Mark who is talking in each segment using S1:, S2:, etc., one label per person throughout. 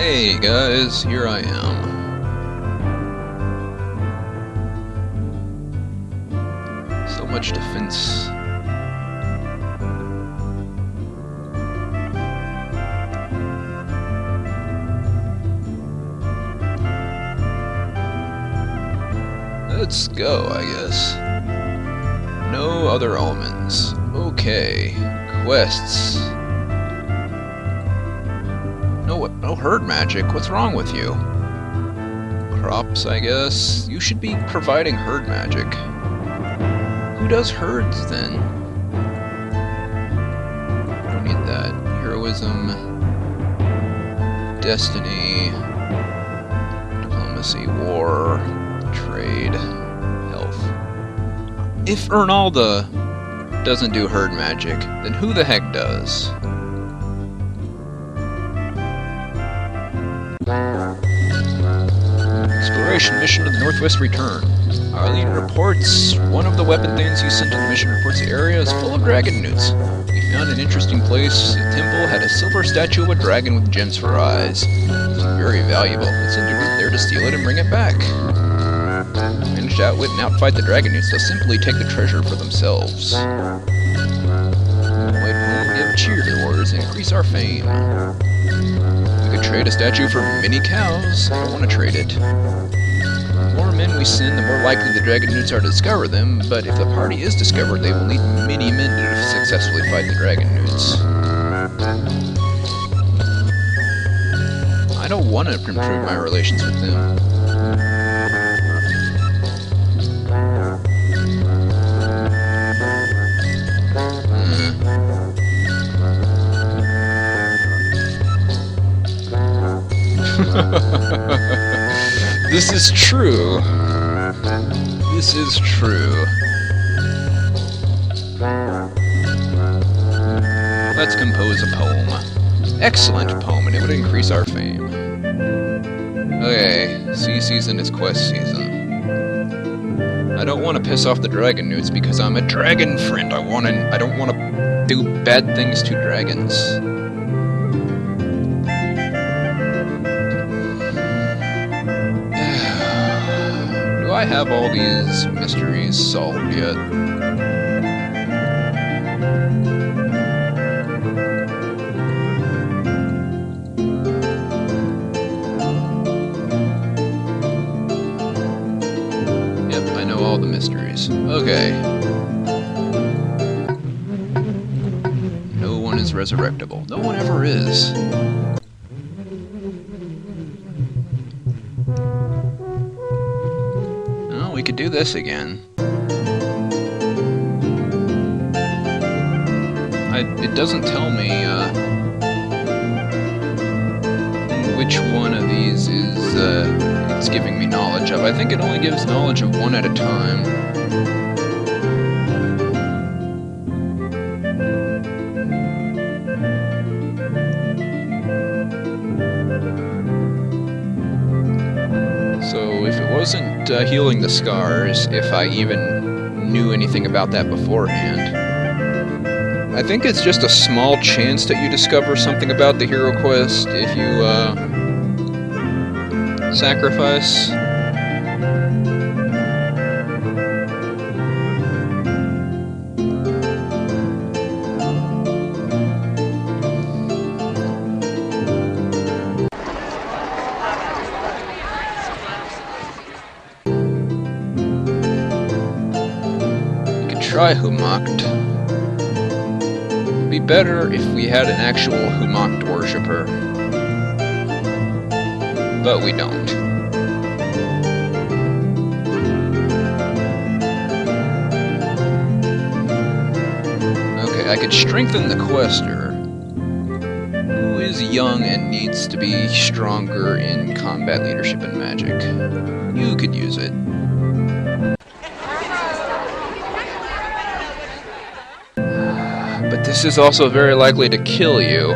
S1: Hey guys, here I am. So much defense. Let's go, I guess. No other elements. Okay. Quests. No herd magic. What's wrong with you? Crops, I guess. You should be providing herd magic. Who does herds, then? Don't need that. Heroism. Destiny. Diplomacy. War. Trade. Health. If Ernalda doesn't do herd magic, then who the heck does? Exploration mission to the northwest return. Our leader reports one of the weapon things you sent to the mission reports the area is full of dragon newts. We found an interesting place. The temple had a silver statue of a dragon with gems for eyes. It was very valuable. We sent a group there to steal it and bring it back. Managed to outwit and outfight the dragon newts. They'll simply take the treasure for themselves. White home will give cheer to the warriors and increase our fame. We could trade a statue for many cows. I don't want to trade it. The more men we send, the more likely the dragon newts are to discover them, but if the party is discovered, they will need many men to successfully fight the dragon newts. I don't want to improve my relations with them. This is true. This is true. Let's compose a poem. Excellent poem, and it would increase our fame. Okay, sea season is quest season. I don't want to piss off the dragon newts because I'm a dragon friend. I don't want to do bad things to dragons. Do I have all these mysteries solved yet? Yep, I know all the mysteries. Okay. No one is resurrectable. No one ever is. We could do this again. It doesn't tell me which one of these is it's giving me knowledge of. I think it only gives knowledge of one at a time. So if it wasn't healing the scars, if I even knew anything about that beforehand, I think it's just a small chance that you discover something about the hero quest if you sacrifice. Try Humacht. It'd be better if we had an actual Humacht worshipper. But we don't. Okay, I could strengthen the quester, who is young and needs to be stronger in combat leadership and magic. You could use it. But this is also very likely to kill you.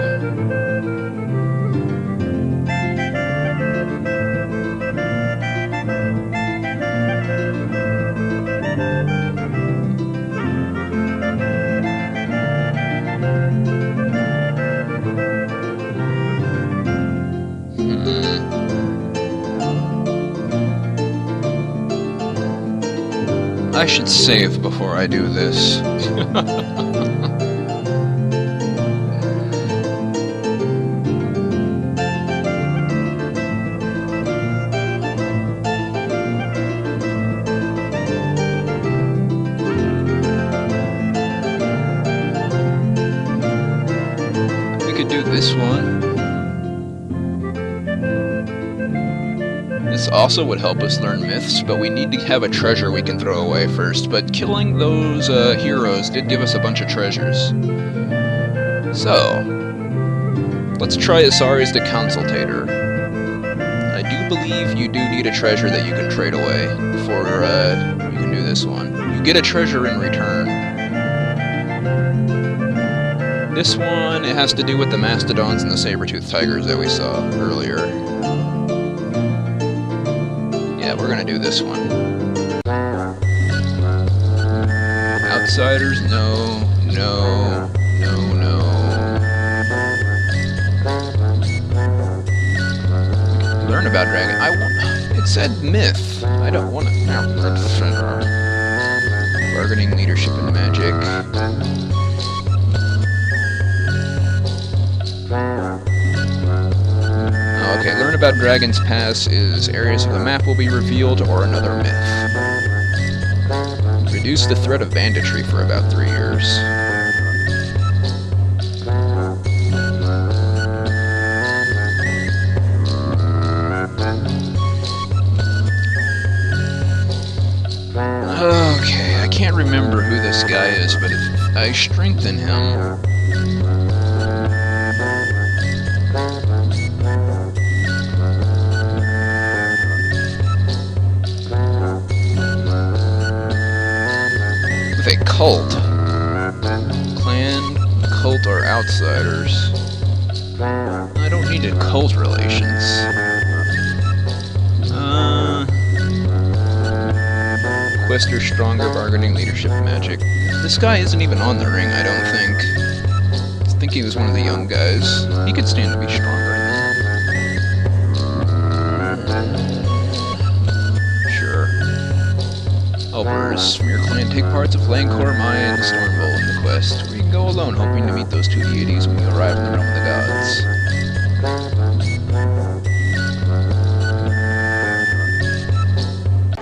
S1: I should save before I do this. We could do this one. This also would help us learn myths, but we need to have a treasure we can throw away first. But killing those heroes did give us a bunch of treasures. So, let's try Asari's the Consultator. I do believe you do need a treasure that you can trade away before you can do this one. You get a treasure in return. This one, it has to do with the mastodons and the saber-toothed tigers that we saw earlier. Yeah, we're gonna do this one. Outsiders, no, no, no, no. Learn about dragon. I want. It said myth. I don't want to. Bargaining, leadership, and magic. Okay, learn about Dragon's Pass is areas of the map will be revealed or another myth. Reduce the threat of banditry for about 3 years. Okay, I can't remember who this guy is, but if I strengthen him... a cult. Clan, cult, or outsiders. I don't need a cult relations. Quester, stronger, bargaining, leadership, magic. This guy isn't even on the ring, I don't think. I think he was one of the young guys. He could stand to be stronger. Helpers from your clan take parts of Lancor, Maya, and the Stormbolt in the quest. We can go alone, hoping to meet those two deities when you arrive in the realm of the gods.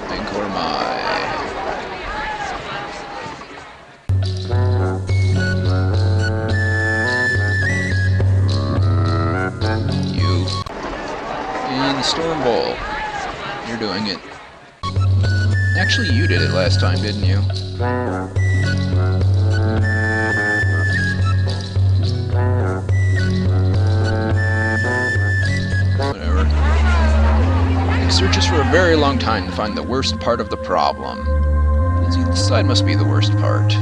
S1: Lancor, Maya. You. And the Stormbolt. You're doing it. Actually, you did it last time, didn't you? Whatever. It searches for a very long time to find the worst part of the problem. This side must be the worst part.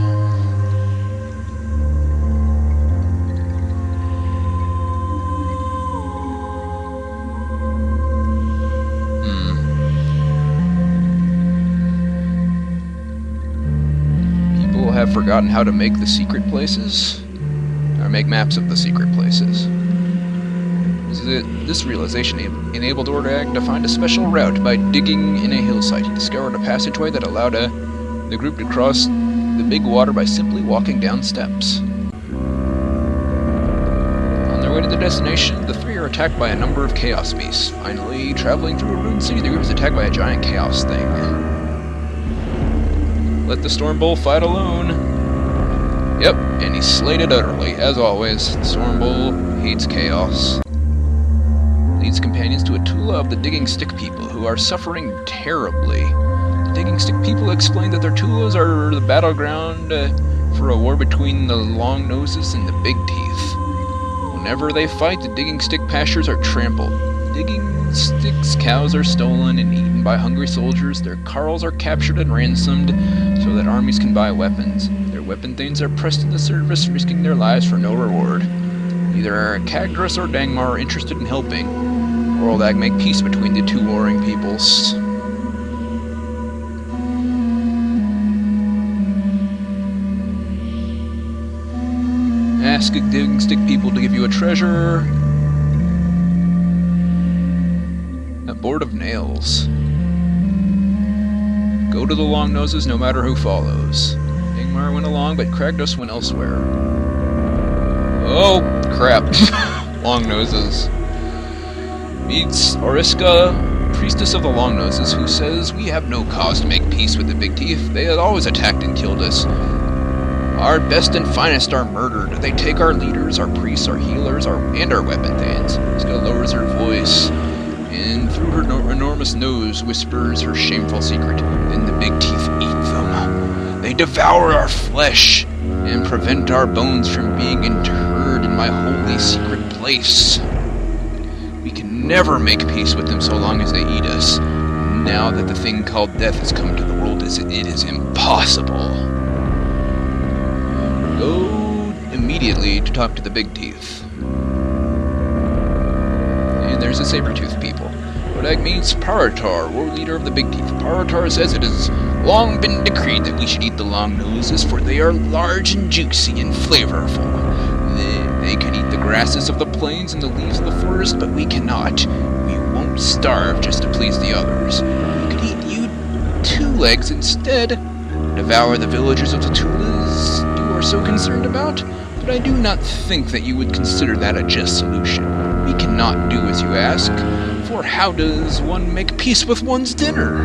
S1: Have forgotten how to make the secret places, or make maps of the secret places. This realization enabled Ordag to find a special route by digging in a hillside. He discovered a passageway that allowed the group to cross the big water by simply walking down steps. On their way to the destination, the three are attacked by a number of chaos beasts. Finally, traveling through a ruined city, the group is attacked by a giant chaos thing. Let the Stormbolt fight alone. Yep, and he slayed it utterly. As always, the Stormbolt hates chaos. Leads companions to a Tula of the Digging Stick people, who are suffering terribly. The Digging Stick people explain that their Tulas are the battleground for a war between the Long Noses and the Big Teeth. Whenever they fight, the Digging Stick pastures are trampled. Digging Stick's cows are stolen and eaten by hungry soldiers. Their carls are captured and ransomed so that armies can buy weapons. Their weapon thanes are pressed into service, risking their lives for no reward. Neither Cagdrus or Dangmar are interested in helping. Oraldag make peace between the two warring peoples. Ask Digging Stick people to give you a treasure. A board of nails. Go to the Long Noses no matter who follows. Dangmar went along, but Kragnos went elsewhere. Oh, crap. Long Noses. Meets Oriska, priestess of the Long Noses, who says, "We have no cause to make peace with the Big Teeth. They had always attacked and killed us. Our best and finest are murdered. They take our leaders, our priests, our healers, and our weapon things." Oriska lowers her voice, and through her enormous nose whispers her shameful secret. "Then the Big Teeth eat them. They devour our flesh, and prevent our bones from being interred in my holy secret place. We can never make peace with them so long as they eat us. Now that the thing called death has come into the world, it is impossible." Go immediately to talk to the Big Teeth. And there's the Saber-Tooth people. Odag meets Paratar, war leader of the Big Teeth. Paratar says it has long been decreed that we should eat the Long Noses, for they are large and juicy and flavorful. They can eat the grasses of the plains and the leaves of the forest, but we cannot. We won't starve just to please the others. We could eat you 2 legs instead. Devour the villagers of the Tulas you are so concerned about, but I do not think that you would consider that a just solution. We cannot do as you ask, for how does one make peace with one's dinner?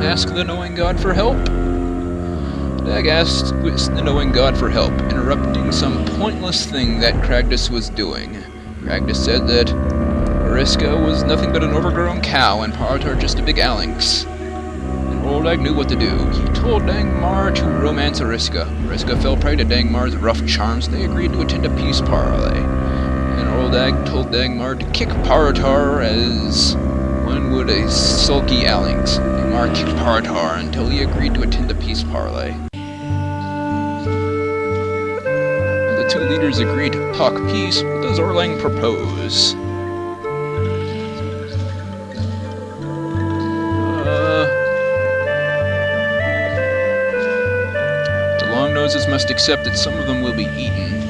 S1: Ask the knowing god for help? Dag asked the knowing god for help, interrupting some pointless thing that Kragnos was doing. Kragnos said that Oriska was nothing but an overgrown cow and Paratar just a big Alinx. Ordag knew what to do. He told Dangmar to romance Oriska. Oriska fell prey to Dangmar's rough charms. They agreed to attend a peace parley. And Ordag told Dangmar to kick Paratar as one would a sulky Alinx. Dangmar kicked Paratar until he agreed to attend a peace parley. The 2 leaders agreed to talk peace. What does Orlang propose? Noses must accept that some of them will be eaten.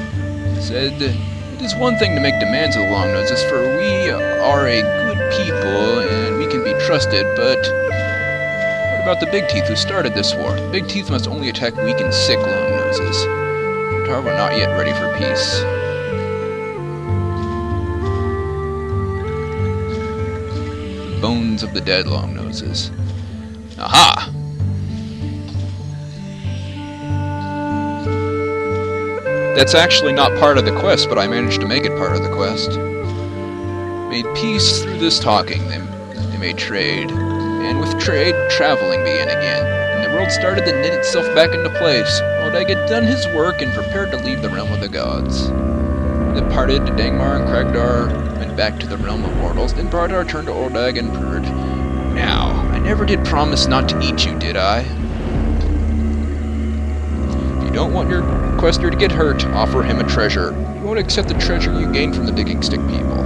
S1: He said, "It is one thing to make demands of the Long Noses, for we are a good people and we can be trusted, but what about the Big Teeth who started this war? The Big Teeth must only attack weak and sick Long Noses. Tar were not yet ready for peace." The bones of the dead Long Noses. Aha! That's actually not part of the quest, but I managed to make it part of the quest. Made peace through this talking. They made trade. And with trade, traveling began again. And the world started to knit itself back into place. Ordag had done his work and prepared to leave the realm of the gods. They parted to Dangmar and Kragdar went back to the realm of mortals. Then Paratar turned to Ordag and purred, "Now, I never did promise not to eat you, did I? If you don't want your quester to get hurt, offer him a treasure. You won't accept the treasure you gain from the digging stick people.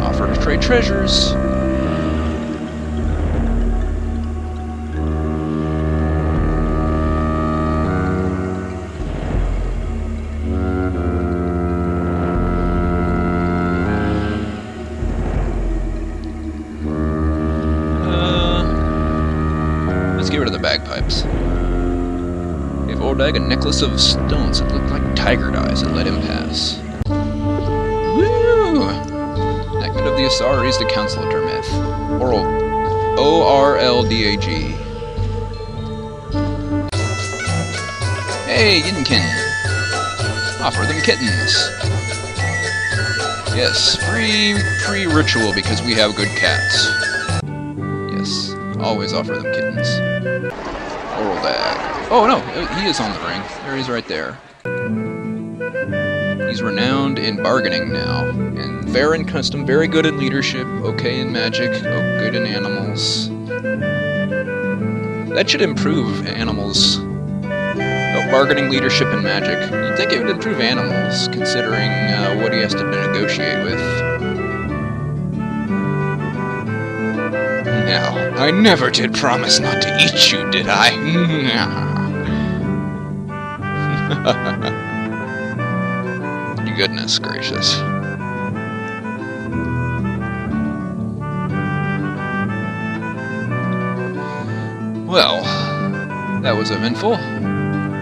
S1: Offer to trade treasures." Let's get rid of the bagpipes. Ordag a necklace of stones that looked like tiger eyes and let him pass. Woo! Enactment of the Asaris, the Council of Dermith. O-R-L-D-A-G. Hey, Yinkin! Offer them kittens! Yes, free ritual because we have good cats. Yes, always offer them kittens. Ordag. Oh no, he is on the ring. There he is right there. He's renowned in bargaining now. And fair in custom, very good in leadership, okay in magic, good in animals. That should improve animals. Bargaining, leadership, and magic. You'd think it would improve animals, considering what he has to negotiate with. Now, I never did promise not to eat you, did I? Goodness gracious. Well, that was eventful.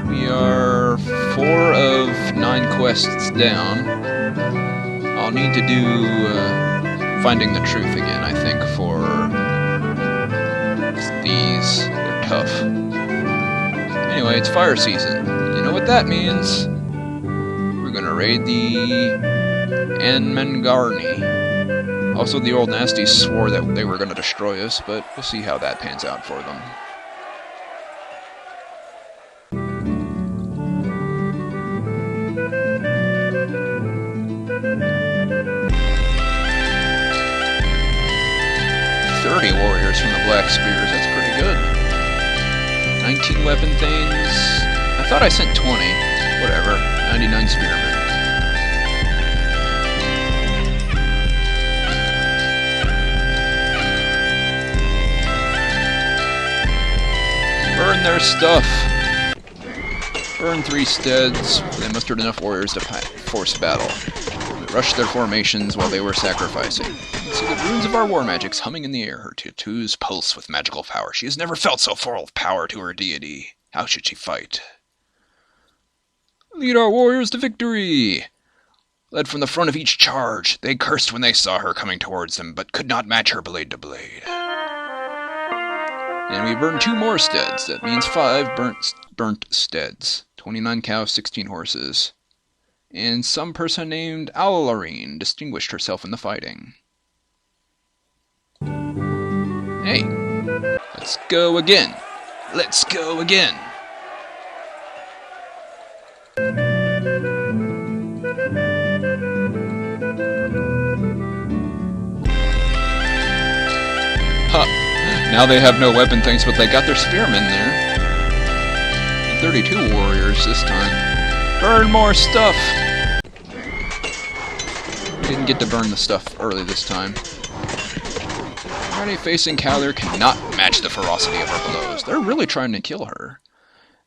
S1: We are 4 of 9 quests down. I'll need to do Finding the Truth again, I think, for these. They're tough. Anyway, it's fire season. You know what that means? We're gonna raid the Anmangarni. Also, the old nasties swore that they were gonna destroy us, but we'll see how that pans out for them. Warriors from the Black Spears, that's pretty good. 19 weapon things. I thought I sent 20. Whatever. 99 spearmen. Burn their stuff. Burn 3 steads. They mustered enough warriors to force battle. We rushed their formations while they were sacrificing. See the runes of our war magics humming in the air. Her tattoos pulse with magical power. She has never felt so full of power to her deity. How should she fight? Lead our warriors to victory! Led from the front of each charge, they cursed when they saw her coming towards them, but could not match her blade to blade. And we burned 2 more steads. That means 5 burnt steads. 29 cows, 16 horses. And some person named Alarine distinguished herself in the fighting. Hey, let's go again. Let's go again. Huh. Now they have no weapon things, but they got their spearmen there. And 32 warriors this time. Burn more stuff! Didn't get to burn the stuff early this time. Already facing Kalir cannot match the ferocity of her blows. They're really trying to kill her.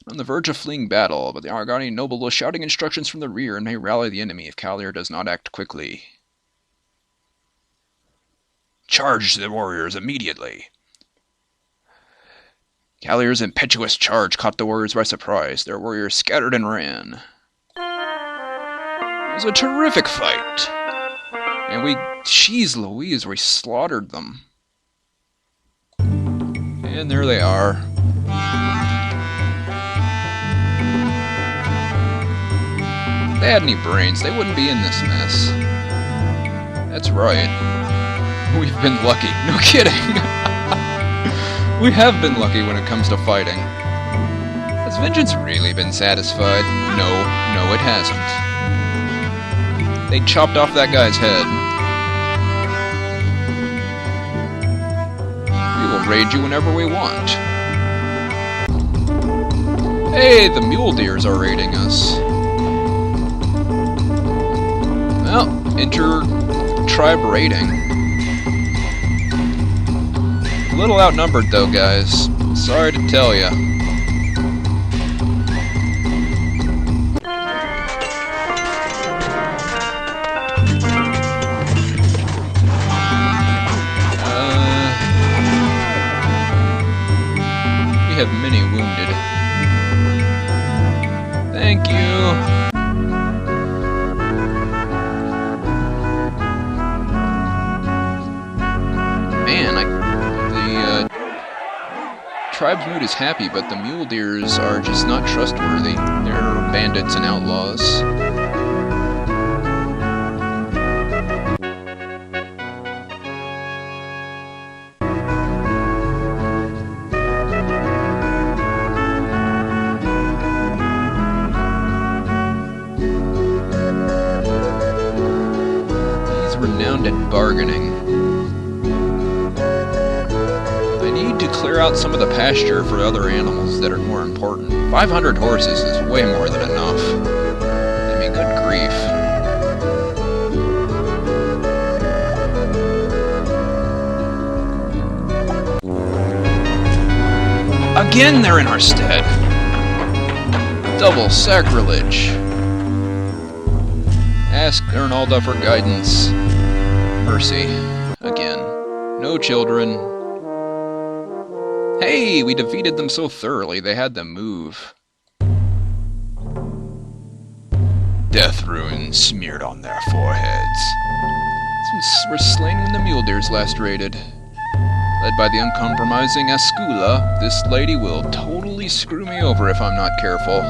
S1: On the verge of fleeing battle, but the Argani noble was shouting instructions from the rear and may rally the enemy if Kalir does not act quickly. Charge the warriors immediately. Kalir's impetuous charge caught the warriors by surprise. Their warriors scattered and ran. It was a terrific fight. And jeez Louise, we slaughtered them. And there they are. If they had any brains, they wouldn't be in this mess. That's right. We've been lucky. No kidding. We have been lucky when it comes to fighting. Has vengeance really been satisfied? No, it hasn't. They chopped off that guy's head. We will raid you whenever we want. Hey, the mule deers are raiding us. Well, enter tribe raiding. A little outnumbered though, guys. Sorry to tell ya. We have many wounded. Thank you. Man, the tribe's mood is happy, but the mule deers are just not trustworthy. They're bandits and outlaws. Renowned at bargaining. I need to clear out some of the pasture for other animals that are more important. 500 horses is way more than enough. I mean, good grief. Again, they're in our stead. Double sacrilege. Ask Ernalda for guidance. Mercy. Again. No children. Hey, we defeated them so thoroughly they had to move. Death runes smeared on their foreheads. Since we're slain when the mule deers last raided. Led by the uncompromising Ascula, this lady will totally screw me over if I'm not careful.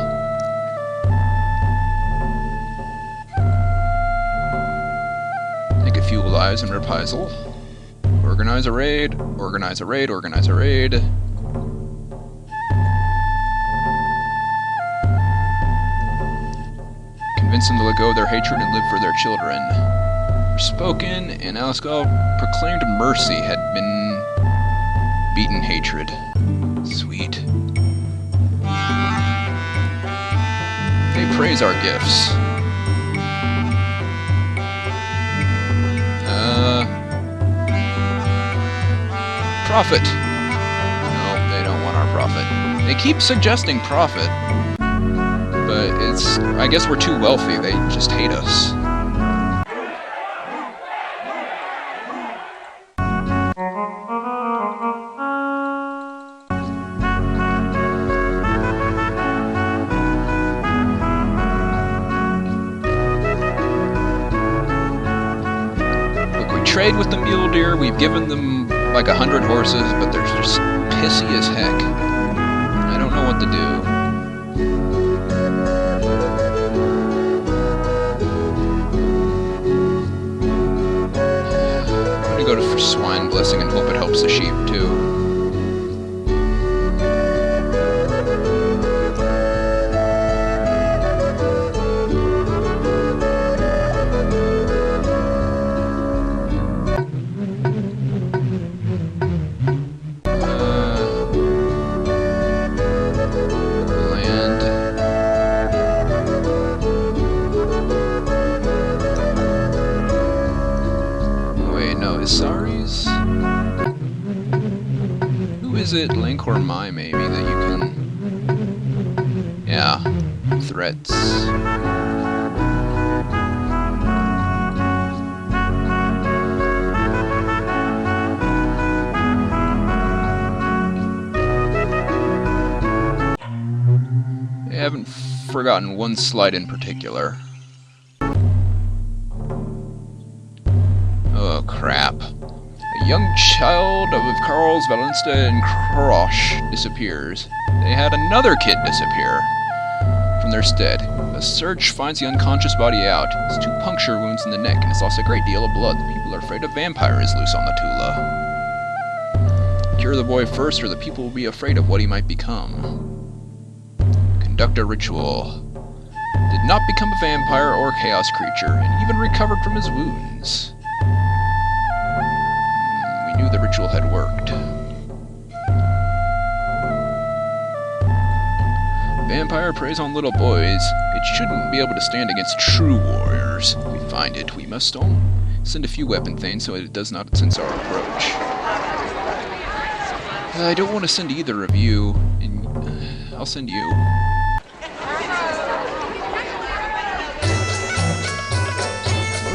S1: Take a few lives in reprisal. Organize a raid, organize a raid, organize a raid. Convince them to let go of their hatred and live for their children. Were spoken, and Alaskal proclaimed mercy had been beaten hatred. Sweet. They praise our gifts. Profit. No, they don't want our profit. They keep suggesting profit, but I guess we're too wealthy. They just hate us. Trade with the mule deer. We've given them like 100 horses, but they're just pissy as heck. I don't know what to do. I'm gonna go for swine blessing and hope it helps the sheep too. Is it Link or Mai, maybe, that you can... Yeah. Threats. I haven't forgotten one slight in particular. Oh, crap. A young child of Carl's Valensta and Krosh disappears. They had another kid disappear from their stead. A search finds the unconscious body out. It's 2 puncture wounds in the neck, and it's lost a great deal of blood. The people are afraid a vampire is loose on the Tula. Cure the boy first, or the people will be afraid of what he might become. Conduct a ritual. Did not become a vampire or chaos creature, and even recovered from his wounds. Knew the ritual had worked. Vampire preys on little boys. It shouldn't be able to stand against true warriors. If we find it, we must send a few weapon things so it does not sense our approach. I don't want to send either of you, and I'll send you.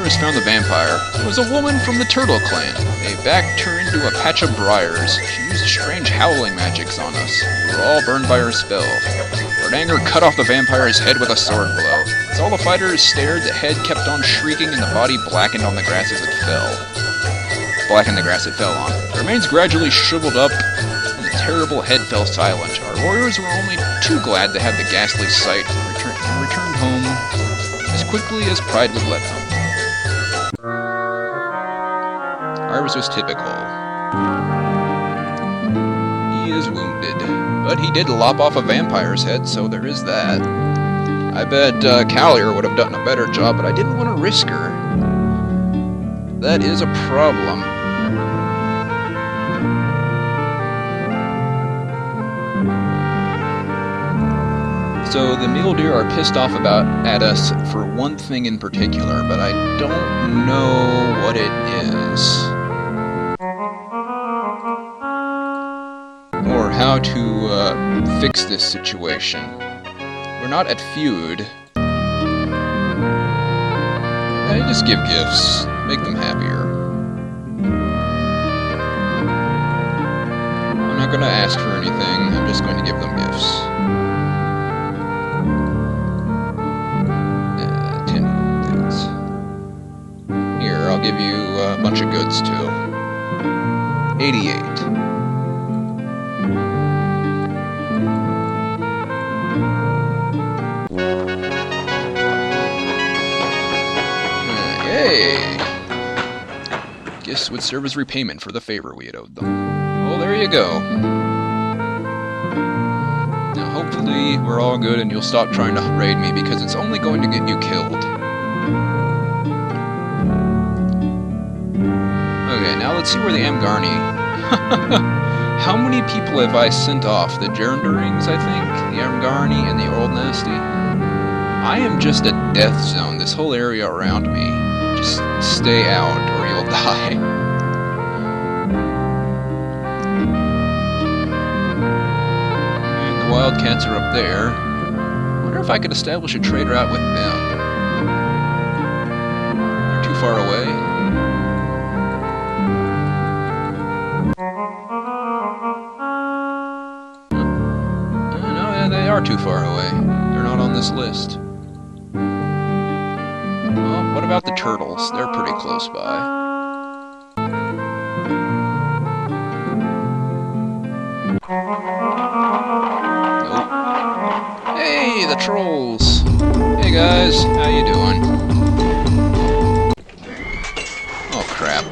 S1: Has found the vampire. It was a woman from the Turtle Clan. They backed her into a patch of briars. She used strange howling magics on us. We were all burned by her spell. Lord Anger cut off the vampire's head with a sword blow. As all the fighters stared, the head kept on shrieking and the body blackened on the grass as it fell. Blackened the grass it fell on. The remains gradually shriveled up, and the terrible head fell silent. Our warriors were only too glad to have the ghastly sight and returned home as quickly as pride would let them. Ours was typical. He is wounded, but he did lop off a vampire's head, so there is that. I bet Callier would have done a better job, but I didn't want to risk her. That is a problem. So the mule deer are pissed off at us for one thing in particular, but I don't know what it is. Or how to fix this situation. We're not at feud. I just give gifts. Make them happier. I'm not not going to ask for anything, I'm just going to give them gifts. 10 things. Here, I'll give you a bunch of goods too. 88. Yay! Gifts would serve as repayment for the favor we had owed them. Well, there you go. Now, hopefully, we're all good and you'll stop trying to raid me because it's only going to get you killed. Okay, now let's see where the Amgarni... How many people have I sent off? The Gerunderings, I think? The Amgarni and the Old Nasty? I am just a death zone, this whole area around me. Just stay out or you'll die. And the Wildcats are up there. I wonder if I could establish a trade route with them. They're too far away. No, they are too far away. They're not on this list. Well, what about the turtles? They're pretty close by. Nope. Hey, the trolls! Hey guys, how you doing? Oh crap.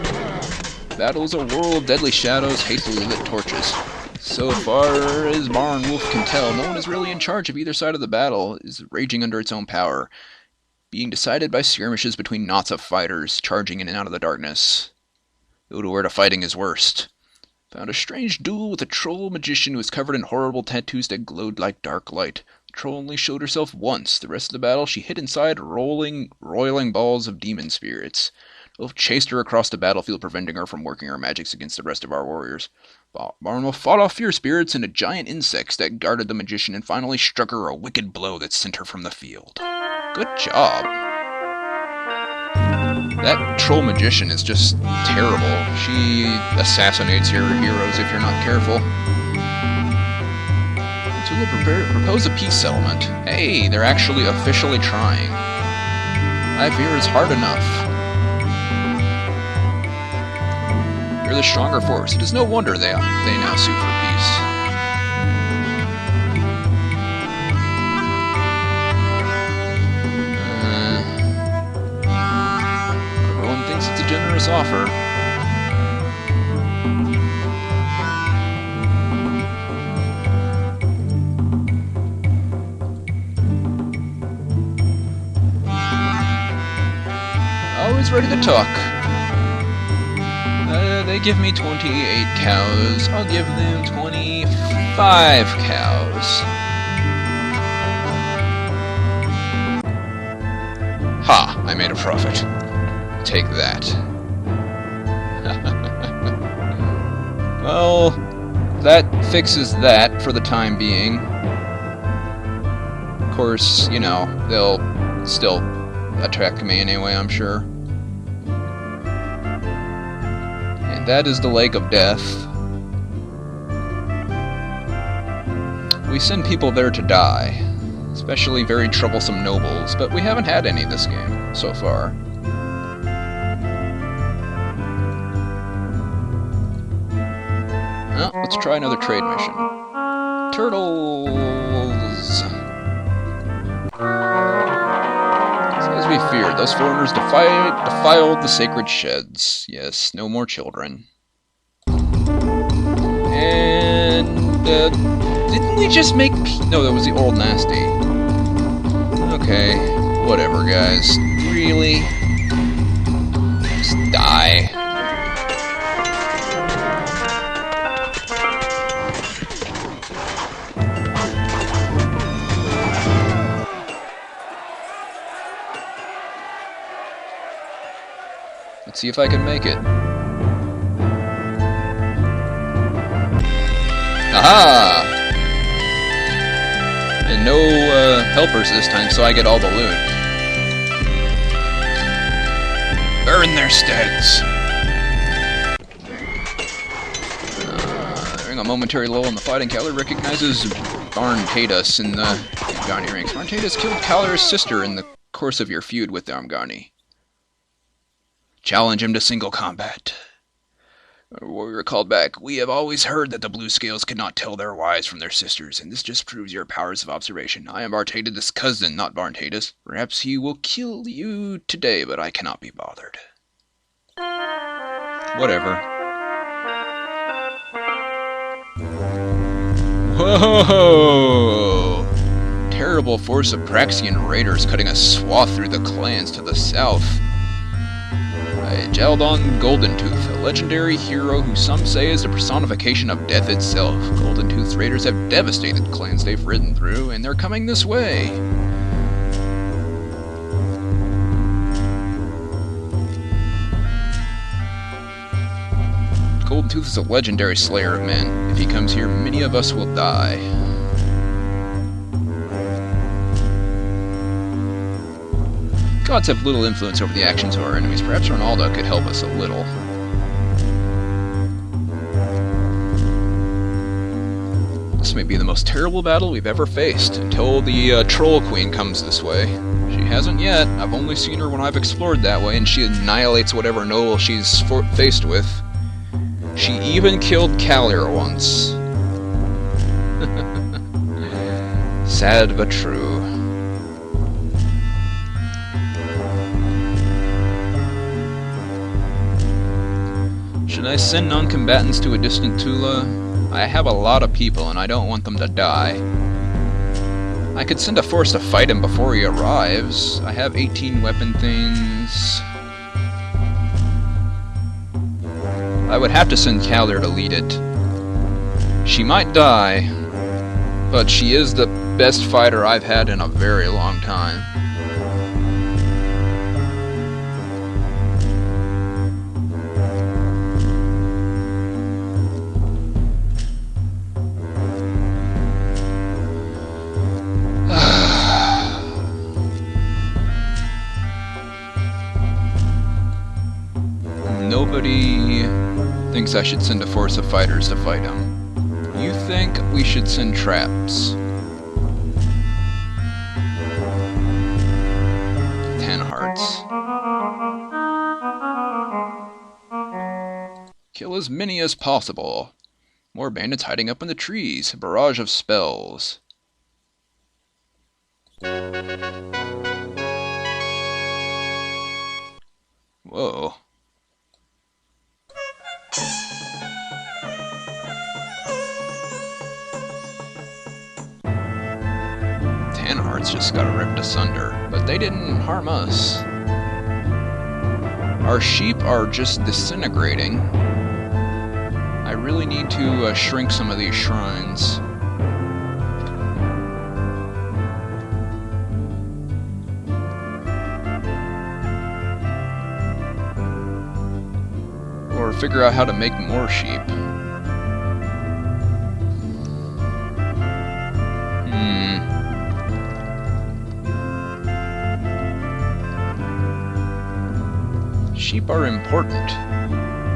S1: Battles a whirl of deadly shadows, hastily lit torches. So far as Barn Wolf can tell, no one is really in charge of either side of the battle, is raging under its own power, being decided by skirmishes between knots of fighters charging in and out of the darkness. Who to where the fighting is worst. Found a strange duel with a troll magician who was covered in horrible tattoos that glowed like dark light. The troll only showed herself once. The rest of the battle she hid inside roiling balls of demon spirits. Wolf chased her across the battlefield, preventing her from working her magics against the rest of our warriors. Barnwolf fought off fear spirits and giant insects that guarded the magician and finally struck her a wicked blow that sent her from the field. Good job. That troll magician is just terrible. She assassinates your heroes if you're not careful. Tula propose a peace settlement. Hey, they're actually officially trying. I fear it's hard enough. You're the stronger force. It is no wonder they now sue for peace. Everyone thinks it's a generous offer. Always ready to talk. They give me 28 cows. I'll give them 25 cows. Ha! I made a profit. Take that. Well, that fixes that for the time being. Of course, you know, they'll still attack me anyway, I'm sure. That is the Lake of Death. We send people there to die, especially very troublesome nobles, but we haven't had any this game so far. Well, let's try another trade mission. Turtles! As we feared, those foreigners defiled the sacred sheds. Yes, no more children. And, didn't we just make no, that was the Old Nasty. Okay, whatever, guys. Really? Just die. Let's see if I can make it. Aha! And no helpers this time, so I get all the loot. Burn their steads! They're gonna momentary lull in the fighting, Kalar recognizes Barntatus in the Armgani ranks. Barntatus killed Kalar's sister in the course of your feud with the Armgani. Challenge him to single combat. Warrior called back, we have always heard that the Blue Scales cannot tell their wives from their sisters, and this just proves your powers of observation. I am Barntatus' cousin, not Barntatus. Perhaps he will kill you today, but I cannot be bothered. Whatever. Whoa! Terrible force of Praxian raiders cutting a swath through the clans to the south. Jaldon Goldentooth, a legendary hero who some say is the personification of death itself. Goldentooth's raiders have devastated clans they've ridden through, and they're coming this way. Goldentooth is a legendary slayer of men. If he comes here, many of us will die. Gods have little influence over the actions of our enemies. Perhaps Ronaldo could help us a little. This may be the most terrible battle we've ever faced, until the Troll Queen comes this way. She hasn't yet. I've only seen her when I've explored that way, and she annihilates whatever noble she's faced with. She even killed Kalir once. Sad but true. Should I send non-combatants to a distant Tula? I have a lot of people and I don't want them to die. I could send a force to fight him before he arrives. I have 18 weapon things. I would have to send Kalir to lead it. She might die, but she is the best fighter I've had in a very long time. Nobody thinks I should send a force of fighters to fight him. You think we should send traps. 10 hearts. Kill as many as possible. More bandits hiding up in the trees. A barrage of spells. Whoa. Hearts just got ripped asunder, but they didn't harm us. Our sheep are just disintegrating. I really need to shrink some of these shrines. Or figure out how to make more sheep. Sheep are important.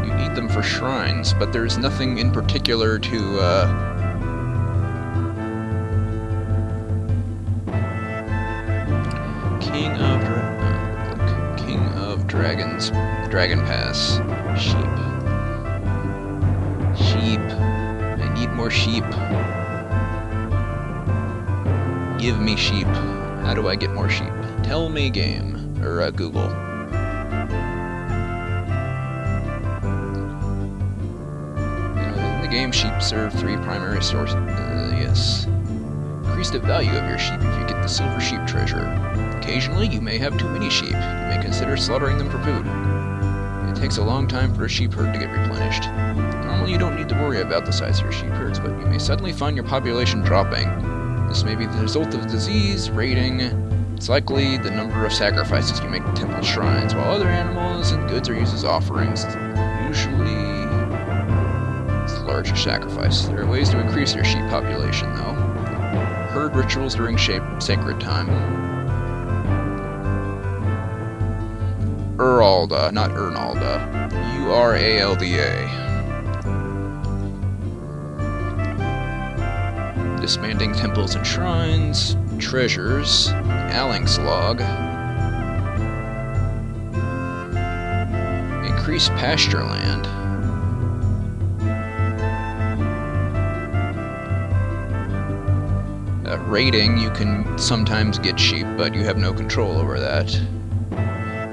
S1: You need them for shrines, but there's nothing in particular to, King of Dragons, Dragon Pass. Sheep. Sheep. I need more sheep. Give me sheep. How do I get more sheep? Tell me, game. Or, Google. Game sheep serve 3 primary sources. Yes. Increase the value of your sheep if you get the silver sheep treasure. Occasionally, you may have too many sheep. You may consider slaughtering them for food. It takes a long time for a sheep herd to get replenished. Normally, you don't need to worry about the size of your sheep herds, but you may suddenly find your population dropping. This may be the result of disease, raiding. It's likely the number of sacrifices you make to temple shrines, while other animals and goods are used as offerings. Usually larger sacrifice. There are ways to increase your sheep population, though. Herd rituals during sacred time. Uralda, not Ernalda. Uralda. Disbanding temples and shrines. Treasures. Alling's log. Increase pasture land. Raiding, you can sometimes get sheep, but you have no control over that.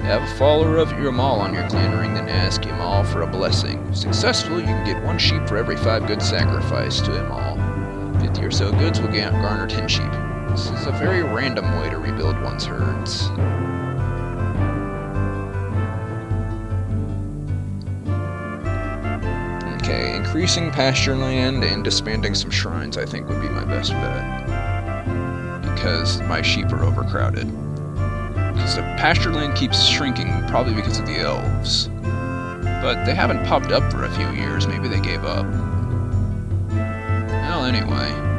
S1: Have a follower of Yamal on your clan ring, then ask Yamal for a blessing. Successfully, you can get 1 sheep for every 5 goods sacrificed to Yamal. 50 or so goods will garner 10 sheep. This is a very random way to rebuild one's herds. Okay, increasing pasture land and disbanding some shrines I think would be my best bet. Because my sheep are overcrowded. Because the pasture land keeps shrinking, probably because of the elves. But they haven't popped up for a few years, maybe they gave up. Well, anyway.